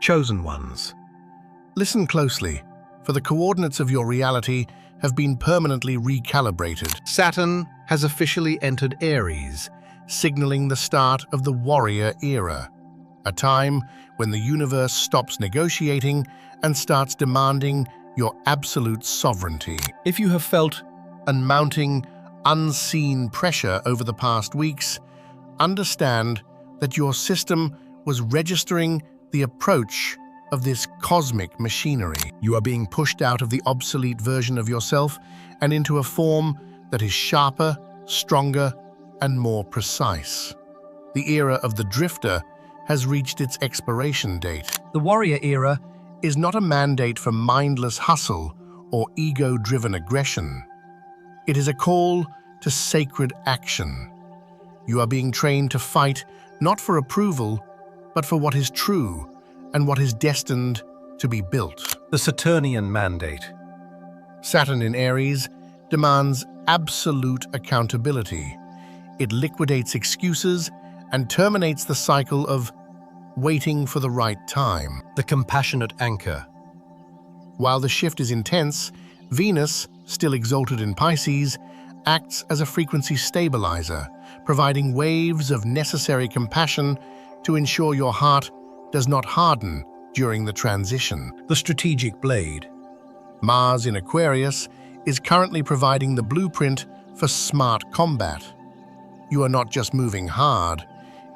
Chosen ones. Listen closely, for the coordinates of your reality have been permanently recalibrated. Saturn has officially entered Aries, signaling the start of the warrior era, a time when the universe stops negotiating and starts demanding your absolute sovereignty. If you have felt a mounting, unseen pressure over the past weeks, understand that your system was registering the approach of this cosmic machinery. You are being pushed out of the obsolete version of yourself and into a form that is sharper, stronger, and more precise. The era of the drifter has reached its expiration date. The warrior era Is not a mandate for mindless hustle or ego-driven aggression. It is a call to sacred action. You are being trained to fight not for approval, but for what is true and what is destined to be built. the Saturnian mandate. Saturn in Aries demands absolute accountability. It liquidates excuses and terminates the cycle of waiting for the right time. The compassionate anchor. While the shift is intense, Venus, still exalted in Pisces, acts as a frequency stabilizer, providing waves of necessary compassion to ensure your heart does not harden during the transition. The strategic blade. Mars in Aquarius is currently providing the blueprint for smart combat. You are not just moving hard,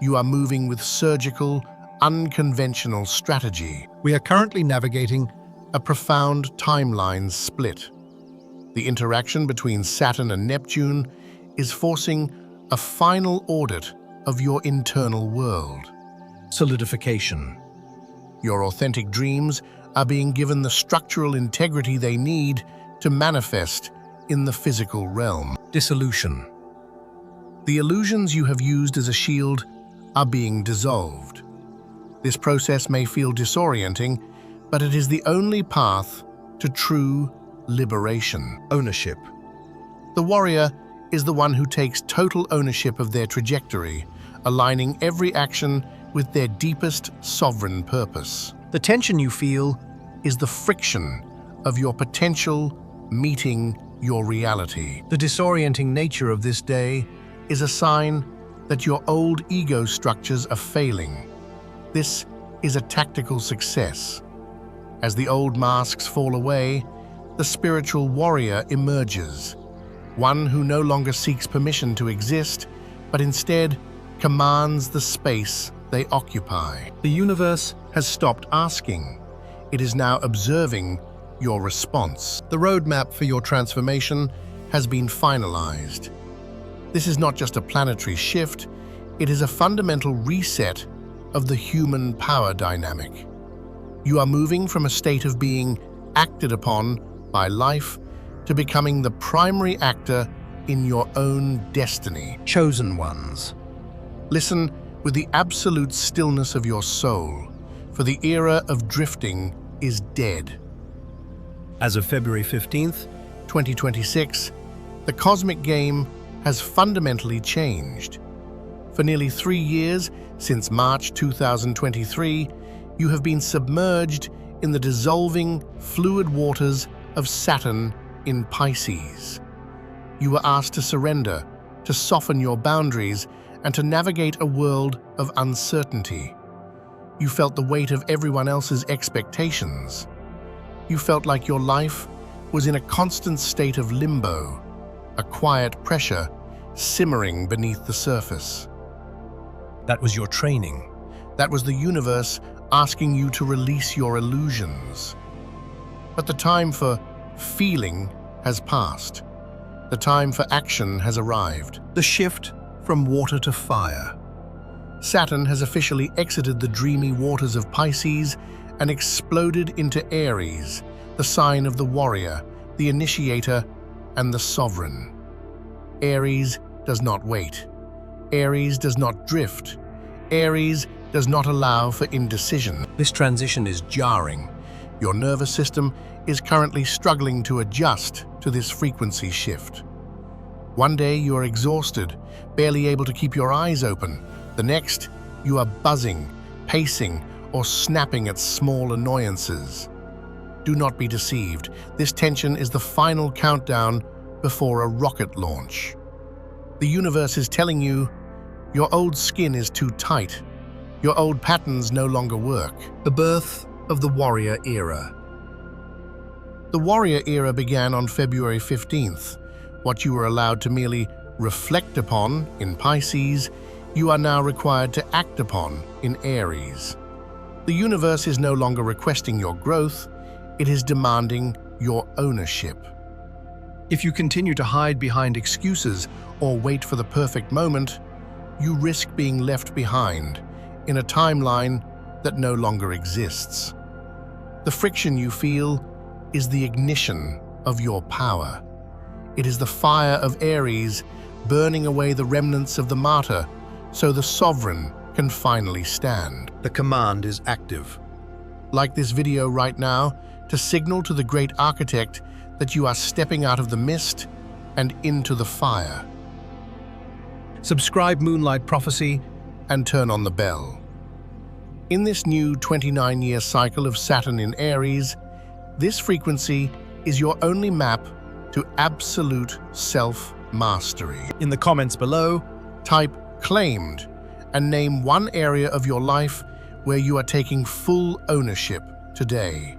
you are moving with surgical, unconventional strategy. We are currently navigating A profound timeline split. The interaction between Saturn and Neptune is forcing a final audit of your internal world. solidification. Your authentic dreams are being given the structural integrity they need to manifest in the physical realm. Dissolution. The illusions you have used as a shield are being dissolved. This process may feel disorienting, but it is the only path to true liberation. Ownership. The warrior is the one who takes total ownership of their trajectory, aligning every action with their deepest sovereign purpose. The tension you feel Is the friction of your potential meeting your reality. the disorienting nature of this day. Is a sign that your old ego structures are failing. This is a tactical success. As the old masks fall away, the spiritual warrior emerges, one who no longer seeks permission to exist, but instead commands the space they occupy. The universe. Has stopped asking. It is now observing your response. The roadmap for your transformation has been finalized. This is not just a planetary shift, it is a fundamental reset of the human power dynamic. You are moving from a state of being acted upon by life to becoming the primary actor in your own destiny. Chosen ones. Listen with the absolute stillness of your soul, for the era of drifting is dead. As of February 15th, 2026, the cosmic game has fundamentally changed. For nearly 3 years, since March 2023, you have been submerged in the dissolving, fluid waters of Saturn in Pisces. You were asked to surrender, to soften your boundaries, and to navigate a world of uncertainty. You felt the weight of everyone else's expectations. You felt like your life was in a constant state of limbo, a quiet pressure simmering beneath the surface. that was your training. That was the universe asking you to release your illusions. But the time for feeling has passed. The time for action has arrived. The shift from water to fire. Saturn has officially exited the dreamy waters of Pisces and exploded into Aries, the sign of the warrior, the initiator, and the sovereign. Aries does not wait. Aries does not drift. Aries does not allow for indecision. This transition is Jarring. Your nervous system is currently struggling to adjust to this frequency shift. One day you are exhausted, barely able to keep your eyes open. The next, you are buzzing, pacing, or snapping at small annoyances. Do not be deceived. This tension is the final countdown before a rocket launch. The universe is telling you, your old skin is too tight. Your old patterns no longer work. The birth of the warrior era. The warrior era began on February 15th. What you were allowed to merely reflect upon in Pisces, you are now required to act upon in Aries. The universe is no longer requesting your growth, it is demanding your ownership. If you continue to hide behind excuses or wait for the perfect moment, you risk being left behind in a timeline that no longer exists. The friction you feel is the ignition of your power. It is the fire of Aries burning away the remnants of the martyr so the sovereign can finally stand. The command is active. Like this video right now, to signal to the great architect that you are stepping out of the mist and into the fire. Subscribe Moonlight Prophecy And turn on the bell. In this new 29-year cycle of Saturn in Aries, this frequency is your only map to absolute self-mastery. in the comments below. Type "claimed" and name one area of your life where you are taking full ownership today.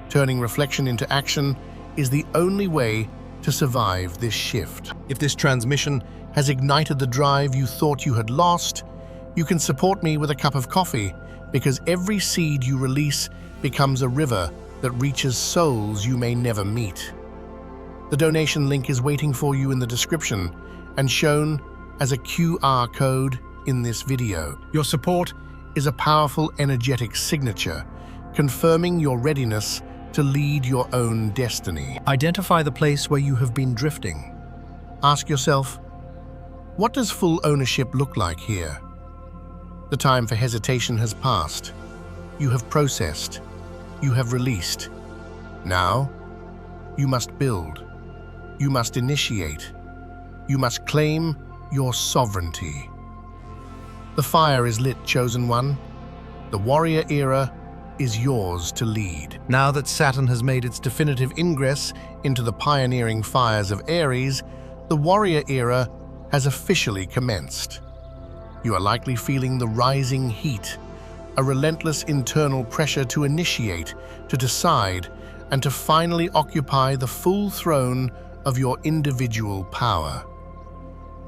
Turning reflection into action is the only way to survive this shift. If this transmission has ignited the drive you thought you had lost, you can support me with a cup of coffee, because every seed you release becomes a river that reaches souls you may never meet. The donation link is waiting for you in the description and shown as a QR code in this video. Your support is a powerful energetic signature, confirming your readiness to lead your own destiny. Identify the place where you have been drifting. Ask yourself, what does full ownership look like here? The time for hesitation has passed. You have processed. You have released. Now, you must build. You must initiate. You must claim your sovereignty. The fire is lit, chosen one. The warrior era is yours to lead. Now that Saturn has made its definitive ingress into the pioneering fires of Aries, the warrior era has officially commenced. You are likely feeling the rising heat, a relentless internal pressure to initiate, to decide, and to finally occupy the full throne of your individual power.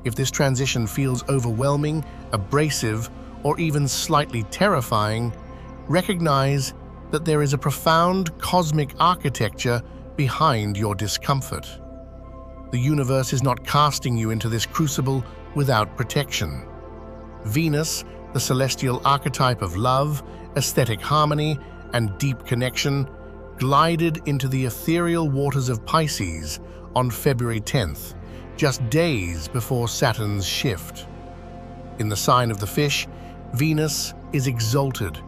If this transition feels overwhelming, abrasive, or even slightly terrifying, recognize that there is a profound cosmic architecture behind your discomfort. The universe is not casting you into this crucible without protection. Venus, the celestial archetype of love, aesthetic harmony, and deep connection, glided into the ethereal waters of Pisces on February 10th, just days before Saturn's shift. In the sign of the fish, Venus is exalted,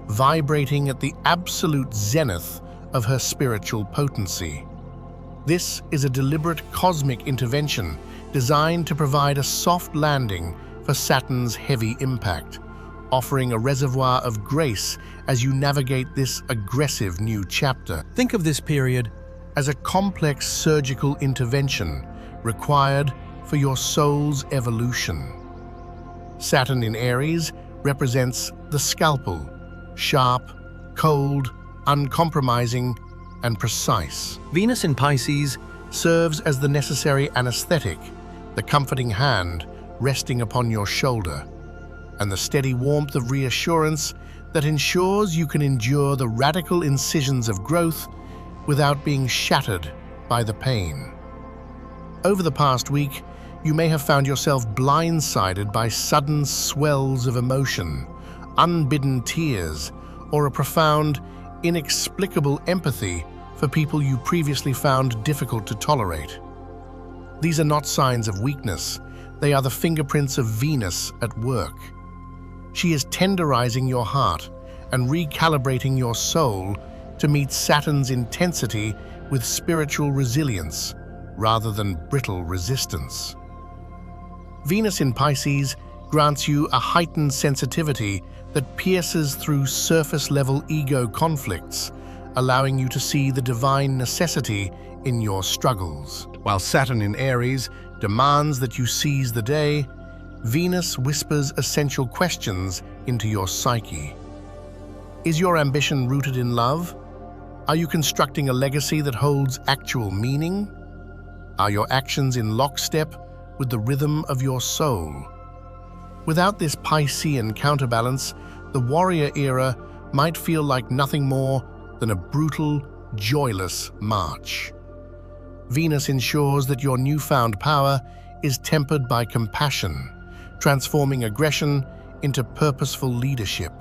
vibrating at the absolute zenith of her spiritual potency. This is a deliberate cosmic intervention designed to provide a soft landing for Saturn's heavy impact, offering a reservoir of grace as you navigate this aggressive new chapter. Think of this period As a complex surgical intervention required for your soul's evolution. Saturn in Aries represents the scalpel, sharp, cold, uncompromising, and precise. Venus in Pisces Serves as the necessary anesthetic, the comforting hand resting upon your shoulder, and the steady warmth of reassurance that ensures you can endure the radical incisions of growth without being shattered by the pain. Over the past week, you may have found yourself blindsided by sudden swells of emotion, unbidden tears, or a profound, inexplicable empathy for people you previously found difficult to tolerate. These are not signs of weakness, they are the fingerprints of Venus at work. She is tenderizing your heart and recalibrating your soul to meet Saturn's intensity with spiritual resilience rather than brittle resistance. Venus in Pisces grants you a heightened sensitivity that pierces through surface-level ego conflicts, allowing you to see the divine necessity in your struggles. While Saturn in Aries demands that you seize the day, Venus whispers essential questions into your psyche. Is your ambition rooted in love? Are you constructing a legacy that holds actual meaning? Are your actions in lockstep with the rhythm of your soul? Without this Piscean counterbalance, the warrior era might feel like nothing more than a brutal, joyless march. Venus ensures that your newfound power is tempered by compassion, transforming aggression into purposeful leadership.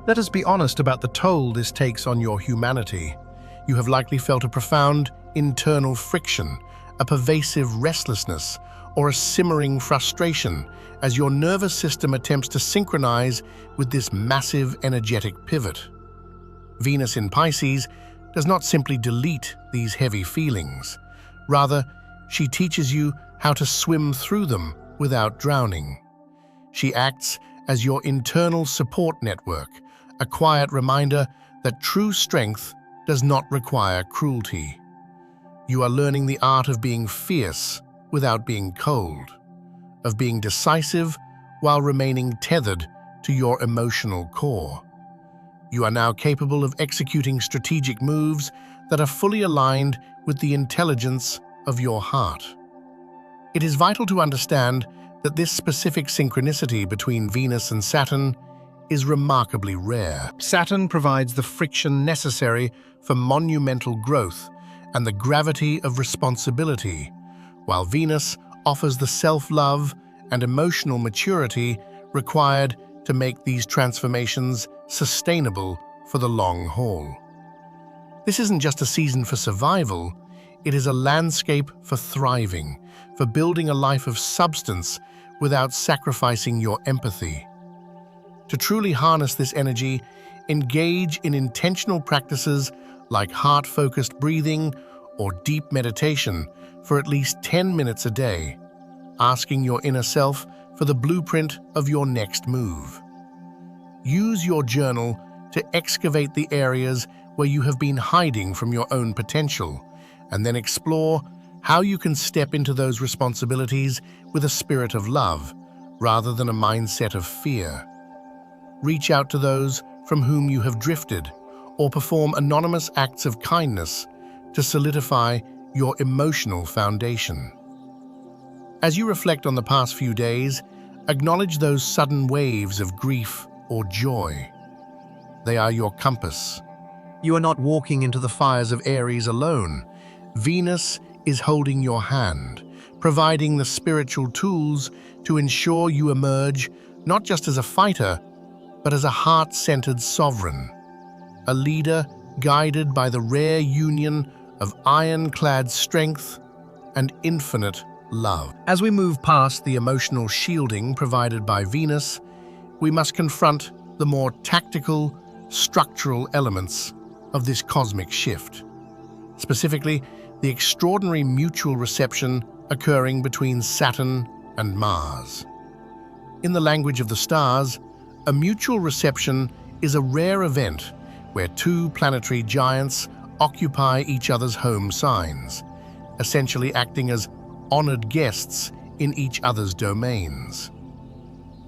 Let us be honest about the toll this takes on your humanity. You have likely felt a profound internal friction, a pervasive restlessness, or a simmering frustration as your nervous system attempts to synchronize with this massive energetic pivot. Venus in Pisces does not simply delete these heavy feelings. Rather, she teaches you how to swim through them without drowning. She acts as your internal support network, a quiet reminder that true strength does not require cruelty. You are learning the art of being fierce without being cold, of being decisive while remaining tethered to your emotional core. You are now capable of executing strategic moves that are fully aligned with the intelligence of your heart. It is vital to understand that this specific synchronicity between Venus and Saturn is remarkably rare. Saturn provides the friction necessary for monumental growth and the gravity of responsibility, while Venus offers the self-love and emotional maturity required to make these transformations sustainable for the long haul. This isn't just a season for survival, it is a landscape for thriving, for building a life of substance without sacrificing your empathy. To truly harness this energy, engage in intentional practices like heart-focused breathing or deep meditation for at least 10 minutes a day, asking your inner self for the blueprint of your next move. Use your journal to excavate the areas where you have been hiding from your own potential, and then explore how you can step into those responsibilities with a spirit of love rather than a mindset of fear. Reach out to those from whom you have drifted, or perform anonymous acts of kindness to solidify your emotional foundation. As you reflect on the past few days, acknowledge those sudden waves of grief or joy. They are your compass. You are not walking into the fires of Aries alone. Venus is holding your hand, providing the spiritual tools to ensure you emerge not just as a fighter, but as a heart-centered sovereign, a leader guided by the rare union of ironclad strength and infinite love. As we move past the emotional shielding provided by Venus, we must confront the more tactical, structural elements of this cosmic shift. Specifically, the extraordinary mutual reception occurring between Saturn and Mars. In the language of the stars, a mutual reception is a rare event where two planetary giants occupy each other's home signs, essentially acting as honored guests in each other's domains.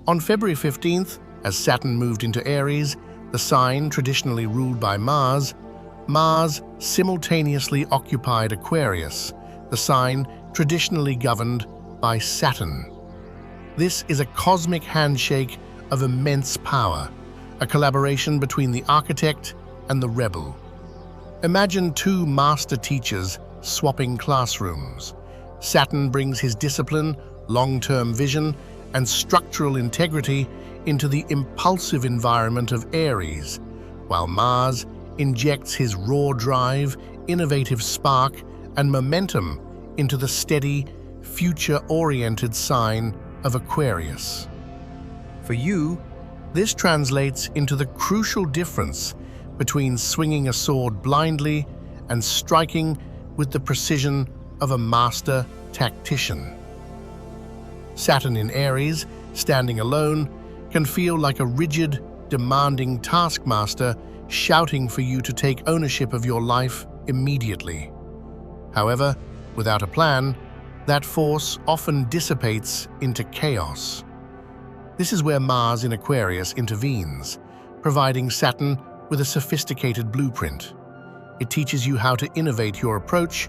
On February 15th, as Saturn moved into Aries, the sign traditionally ruled by Mars, Mars simultaneously occupied Aquarius, the sign traditionally governed by Saturn. This is a cosmic handshake of immense power, a collaboration between the architect and the rebel. Imagine two master teachers swapping classrooms. Saturn brings his discipline, long-term vision, and structural integrity into the impulsive environment of Aries, while Mars injects his raw drive, innovative spark, and momentum into the steady, future-oriented sign of Aquarius. For you, this translates into the crucial difference between swinging a sword blindly and striking with the precision of a master tactician. Saturn in Aries, standing alone, can feel like a rigid, demanding taskmaster shouting for you to take ownership of your life immediately. However, without a plan, that force often dissipates into chaos. This is where Mars in Aquarius intervenes, providing Saturn with a sophisticated blueprint. It teaches you how to innovate your approach,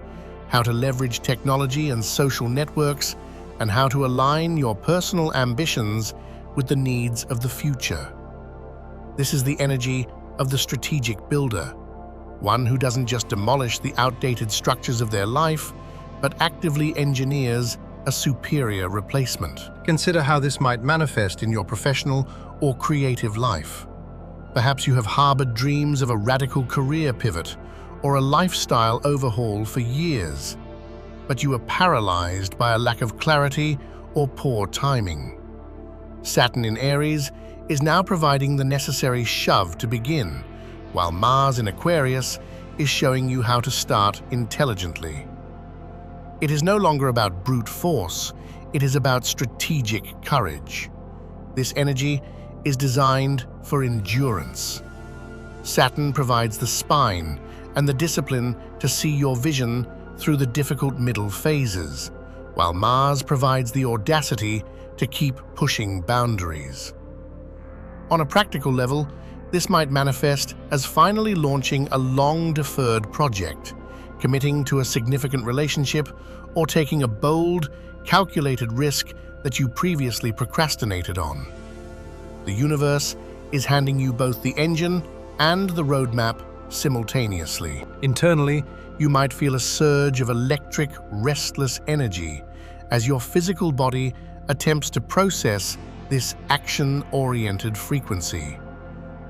how to leverage technology and social networks, and how to align your personal ambitions with the needs of the future. This is the energy of the strategic builder, one who doesn't just demolish the outdated structures of their life, but actively engineers a superior replacement. Consider how this might manifest in your professional or creative life. Perhaps you have harbored dreams of a radical career pivot or a lifestyle overhaul for years, but you are paralyzed by a lack of clarity or poor timing. Saturn in Aries is now providing the necessary shove to begin, while Mars in Aquarius is showing you how to start intelligently. It is no longer about brute force, it is about strategic courage. This energy is designed for endurance. Saturn provides the spine and the discipline to see your vision through the difficult middle phases, while Mars provides the audacity to keep pushing boundaries. On a practical level, this might manifest as finally launching a long-deferred project, committing to a significant relationship, or taking a bold, calculated risk that you previously procrastinated on. The universe is handing you both the engine and the roadmap simultaneously. Internally, you might feel a surge of electric, restless energy as your physical body attempts to process this action-oriented frequency.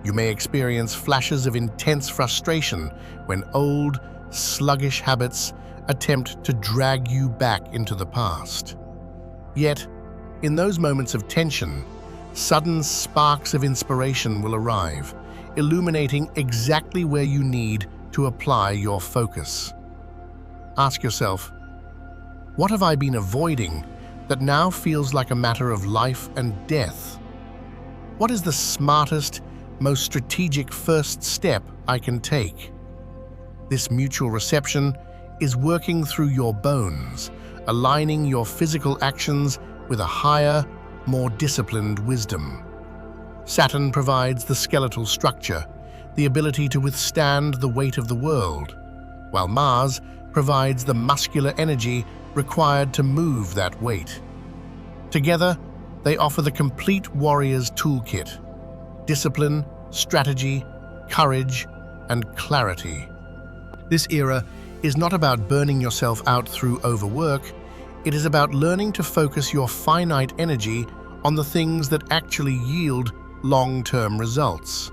You may experience flashes of intense frustration when old, sluggish habits attempt to drag you back into the past. Yet, in those moments of tension, sudden sparks of inspiration will arrive, illuminating exactly where you need to apply your focus. Ask yourself, what have I been avoiding that now feels like a matter of life and death? What is the smartest, most strategic first step I can take? This mutual reception is working through your bones, aligning your physical actions with a higher, more disciplined wisdom. Saturn provides the skeletal structure, the ability to withstand the weight of the world, while Mars provides the muscular energy required to move that weight. Together, they offer the complete warrior's toolkit: discipline, strategy, courage, and clarity. This era is not about burning yourself out through overwork. It is about learning to focus your finite energy on the things that actually yield long-term results,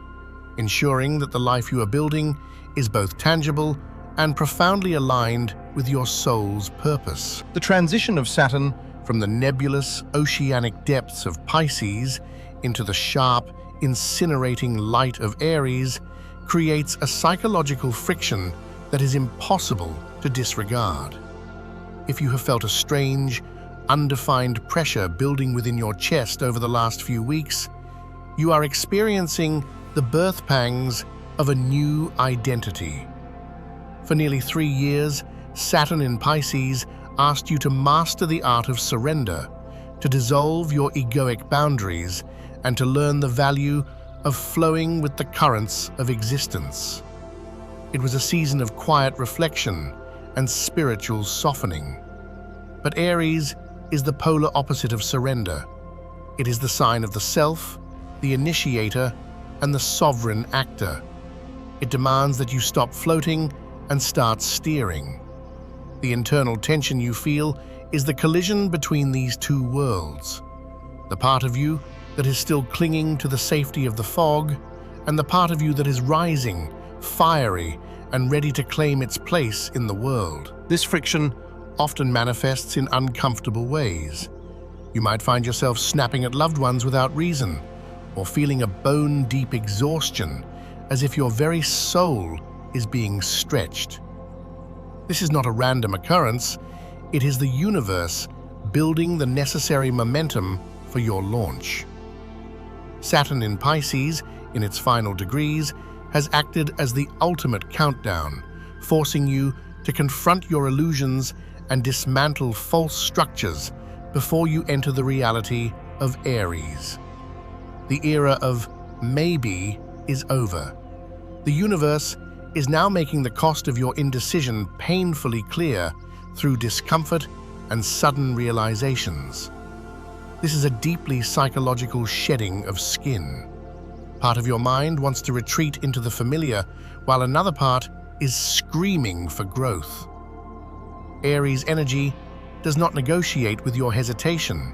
ensuring that the life you are building is both tangible and profoundly aligned with your soul's purpose. The transition of Saturn from the nebulous, oceanic depths of Pisces into the sharp, incinerating light of Aries creates a psychological friction that is impossible to disregard. If you have felt a strange, undefined pressure building within your chest over the last few weeks, you are experiencing the birth pangs of a new identity. For nearly 3 years, Saturn in Pisces asked you to master the art of surrender, to dissolve your egoic boundaries, and to learn the value of flowing with the currents of existence. It was a season of quiet reflection and spiritual softening. But Aries is the polar opposite of surrender. It is the sign of the self, the initiator, and the sovereign actor. It demands that you stop floating and start steering. The internal tension you feel is the collision between these two worlds: the part of you that is still clinging to the safety of the fog, and the part of you that is rising, fiery, and ready to claim its place in the world. This friction often manifests in uncomfortable ways. You might find yourself snapping at loved ones without reason, or feeling a bone-deep exhaustion, as if your very soul is being stretched. This is not a random occurrence. It is the universe building the necessary momentum for your launch. Saturn in Pisces, in its final degrees, has acted as the ultimate countdown, forcing you to confront your illusions and dismantle false structures before you enter the reality of Aries. The era of maybe is over. The universe is now making the cost of your indecision painfully clear through discomfort and sudden realizations. This is a deeply psychological shedding of skin. Part of your mind wants to retreat into the familiar, while another part is screaming for growth. Aries energy does not negotiate with your hesitation.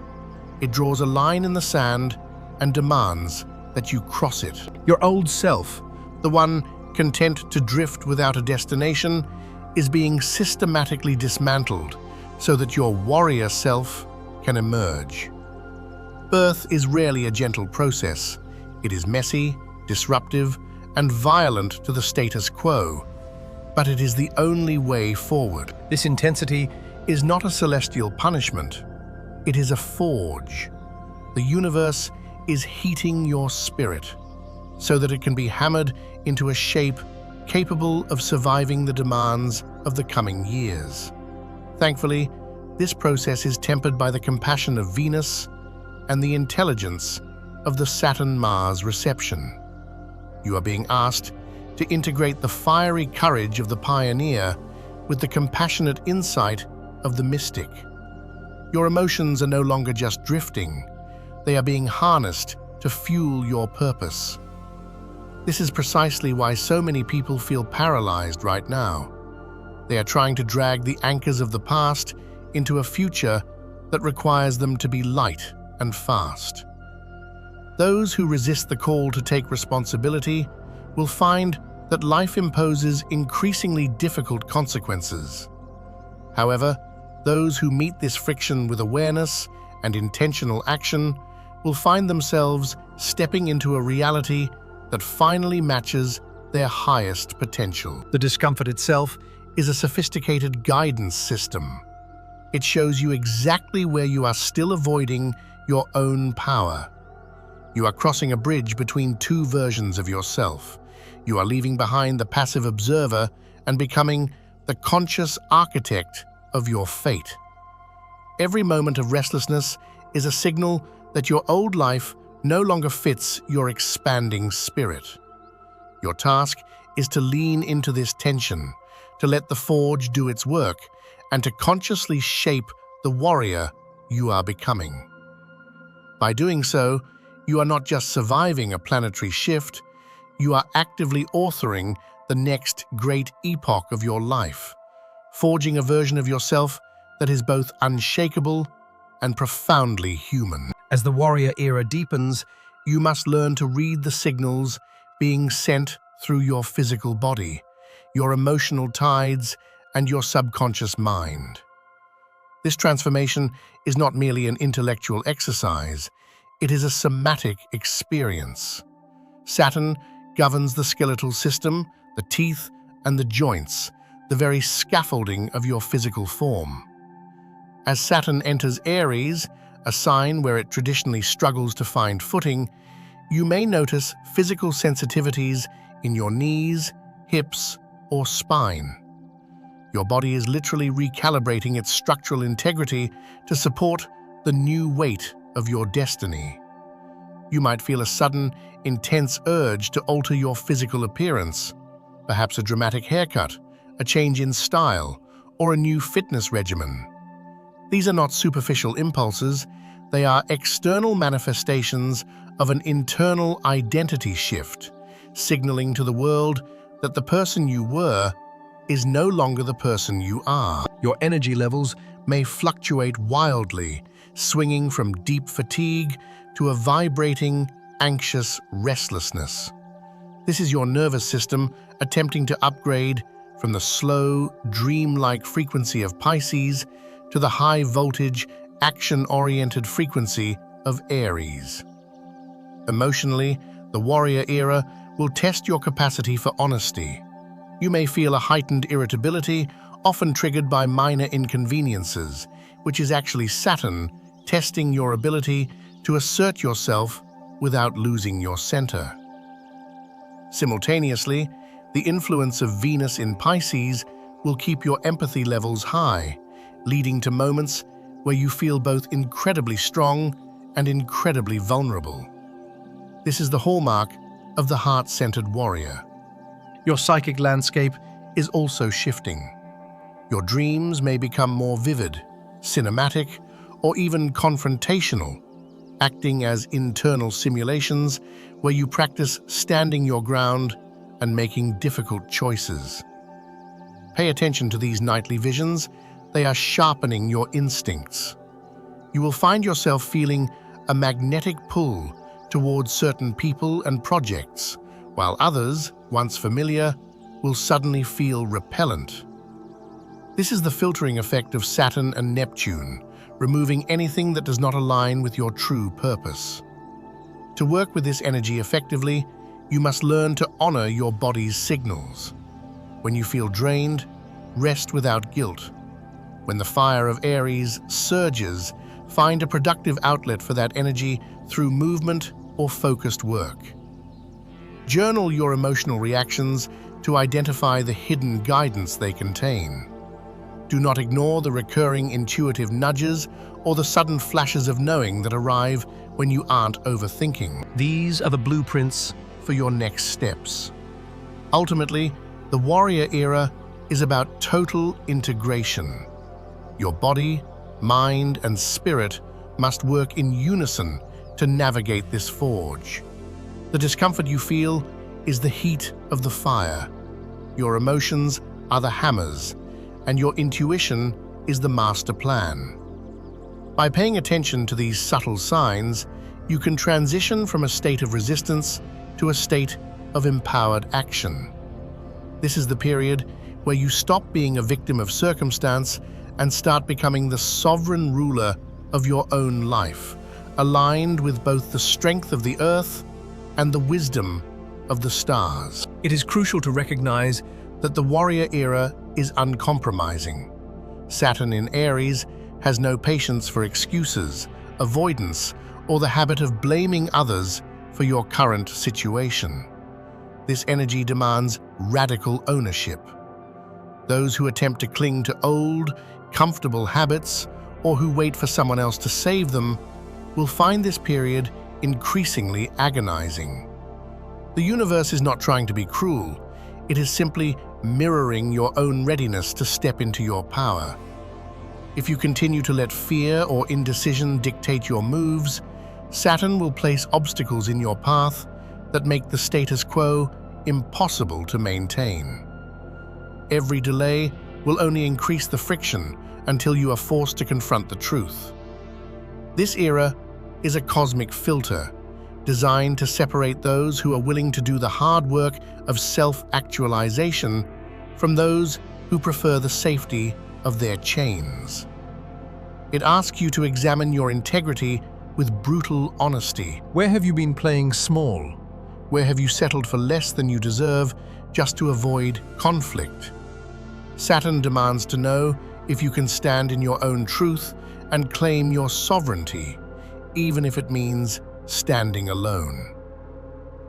It draws a line in the sand and demands that you cross it. Your old self, the one content to drift without a destination, is being systematically dismantled so that your warrior self can emerge. Birth is rarely a gentle process. It is messy, disruptive, and violent to the status quo, but it is the only way forward. This intensity is not a celestial punishment. It is a forge. The universe is heating your spirit so that it can be hammered into a shape capable of surviving the demands of the coming years. Thankfully, this process is tempered by the compassion of Venus and the intelligence of the Saturn-Mars reception. You are being asked to integrate the fiery courage of the pioneer with the compassionate insight of the mystic. Your emotions are no longer just drifting. They are being harnessed to fuel your purpose. This is precisely why so many people feel paralyzed right now. They are trying to drag the anchors of the past into a future that requires them to be light and fast. Those who resist the call to take responsibility will find that life imposes increasingly difficult consequences. However, those who meet this friction with awareness and intentional action will find themselves stepping into a reality that finally matches their highest potential. The discomfort itself is a sophisticated guidance system. It shows you exactly where you are still avoiding your own power. You are crossing a bridge between two versions of yourself. You are leaving behind the passive observer and becoming the conscious architect of your fate. Every moment of restlessness is a signal that your old life no longer fits your expanding spirit. Your task is to lean into this tension, to let the forge do its work, and to consciously shape the warrior you are becoming. By doing so, you are not just surviving a planetary shift, you are actively authoring the next great epoch of your life, forging a version of yourself that is both unshakable and profoundly human. As the warrior era deepens, you must learn to read the signals being sent through your physical body, your emotional tides, and your subconscious mind. This transformation is not merely an intellectual exercise, it is a somatic experience. Saturn governs the skeletal system, the teeth, and the joints, the very scaffolding of your physical form. As Saturn enters Aries, a sign where it traditionally struggles to find footing, you may notice physical sensitivities in your knees, hips, or spine. Your body is literally recalibrating its structural integrity to support the new weight of your destiny. You might feel a sudden, intense urge to alter your physical appearance, perhaps a dramatic haircut, a change in style, or a new fitness regimen. These are not superficial impulses, they are external manifestations of an internal identity shift, signaling to the world that the person you were is no longer the person you are. Your energy levels may fluctuate wildly, swinging from deep fatigue to a vibrating, anxious restlessness. This is your nervous system attempting to upgrade from the slow, dreamlike frequency of Pisces to the high-voltage, action-oriented frequency of Aries. Emotionally, the warrior era will test your capacity for honesty. You may feel a heightened irritability, often triggered by minor inconveniences, which is actually Saturn testing your ability to assert yourself without losing your center. Simultaneously, the influence of Venus in Pisces will keep your empathy levels high, leading to moments where you feel both incredibly strong and incredibly vulnerable. This is the hallmark of the heart-centered warrior. Your psychic landscape is also shifting. Your dreams may become more vivid, cinematic, or even confrontational, acting as internal simulations where you practice standing your ground and making difficult choices. Pay attention to these nightly visions. They are sharpening your instincts. You will find yourself feeling a magnetic pull towards certain people and projects, while others, once familiar, will suddenly feel repellent. This is the filtering effect of Saturn and Neptune, removing anything that does not align with your true purpose. To work with this energy effectively, you must learn to honor your body's signals. When you feel drained, rest without guilt. When the fire of Aries surges, find a productive outlet for that energy through movement or focused work. Journal your emotional reactions to identify the hidden guidance they contain. Do not ignore the recurring intuitive nudges or the sudden flashes of knowing that arrive when you aren't overthinking. These are the blueprints for your next steps. Ultimately, the warrior era is about total integration. Your body, mind, and spirit must work in unison to navigate this forge. The discomfort you feel is the heat of the fire. Your emotions are the hammers, and your intuition is the master plan. By paying attention to these subtle signs, you can transition from a state of resistance to a state of empowered action. This is the period where you stop being a victim of circumstance and start becoming the sovereign ruler of your own life, aligned with both the strength of the earth and the wisdom of the stars. It is crucial to recognize that the warrior era is uncompromising. Saturn in Aries has no patience for excuses, avoidance, or the habit of blaming others for your current situation. This energy demands radical ownership. Those who attempt to cling to old, comfortable habits or who wait for someone else to save them will find this period increasingly agonizing. The universe is not trying to be cruel. It is simply mirroring your own readiness to step into your power. If you continue to let fear or indecision dictate your moves, Saturn will place obstacles in your path that make the status quo impossible to maintain. Every delay will only increase the friction until you are forced to confront the truth. This era is a cosmic filter, designed to separate those who are willing to do the hard work of self-actualization from those who prefer the safety of their chains. It asks you to examine your integrity with brutal honesty. Where have you been playing small? Where have you settled for less than you deserve just to avoid conflict? Saturn demands to know if you can stand in your own truth and claim your sovereignty, even if it means standing alone.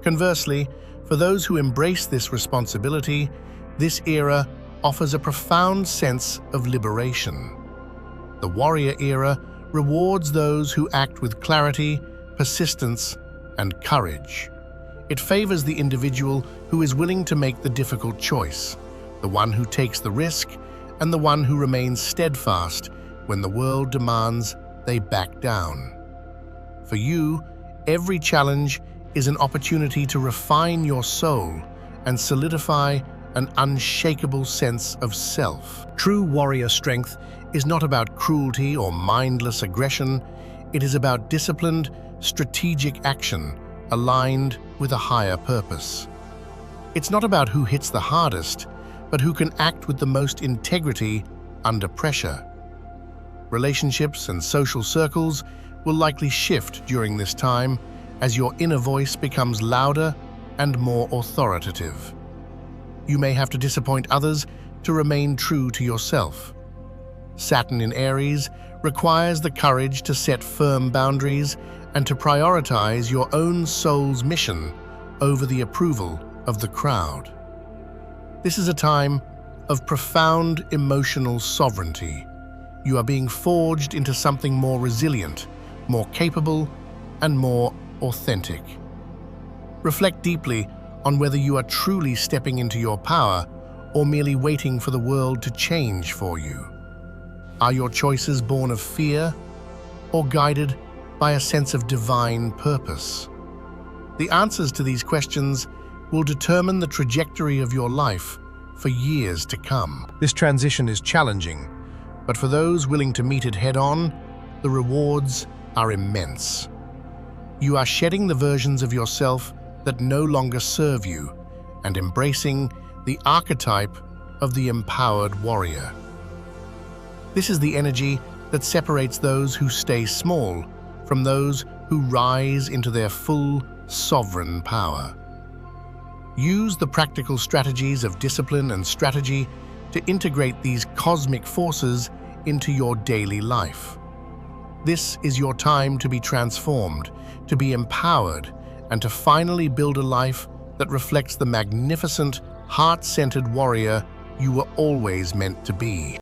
Conversely, for those who embrace this responsibility, this era offers a profound sense of liberation. The warrior era rewards those who act with clarity, persistence, and courage. It favors the individual who is willing to make the difficult choice, the one who takes the risk, and the one who remains steadfast when the world demands they back down. For you, every challenge is an opportunity to refine your soul and solidify an unshakable sense of self. True warrior strength is not about cruelty or mindless aggression. It is about disciplined, strategic action aligned with a higher purpose. It's not about who hits the hardest, but who can act with the most integrity under pressure. Relationships and social circles will likely shift during this time as your inner voice becomes louder and more authoritative. You may have to disappoint others to remain true to yourself. Saturn in Aries requires the courage to set firm boundaries and to prioritize your own soul's mission over the approval of the crowd. This is a time of profound emotional sovereignty. You are being forged into something more resilient, more capable, and more authentic. Reflect deeply on whether you are truly stepping into your power or merely waiting for the world to change for you. Are your choices born of fear or guided by a sense of divine purpose? The answers to these questions will determine the trajectory of your life for years to come. This transition is challenging, but for those willing to meet it head-on, the rewards are immense. You are shedding the versions of yourself that no longer serve you and embracing the archetype of the empowered warrior. This is the energy that separates those who stay small from those who rise into their full sovereign power. Use the practical strategies of discipline and strategy to integrate these cosmic forces into your daily life. This is your time to be transformed, to be empowered, and to finally build a life that reflects the magnificent, heart-centered warrior you were always meant to be.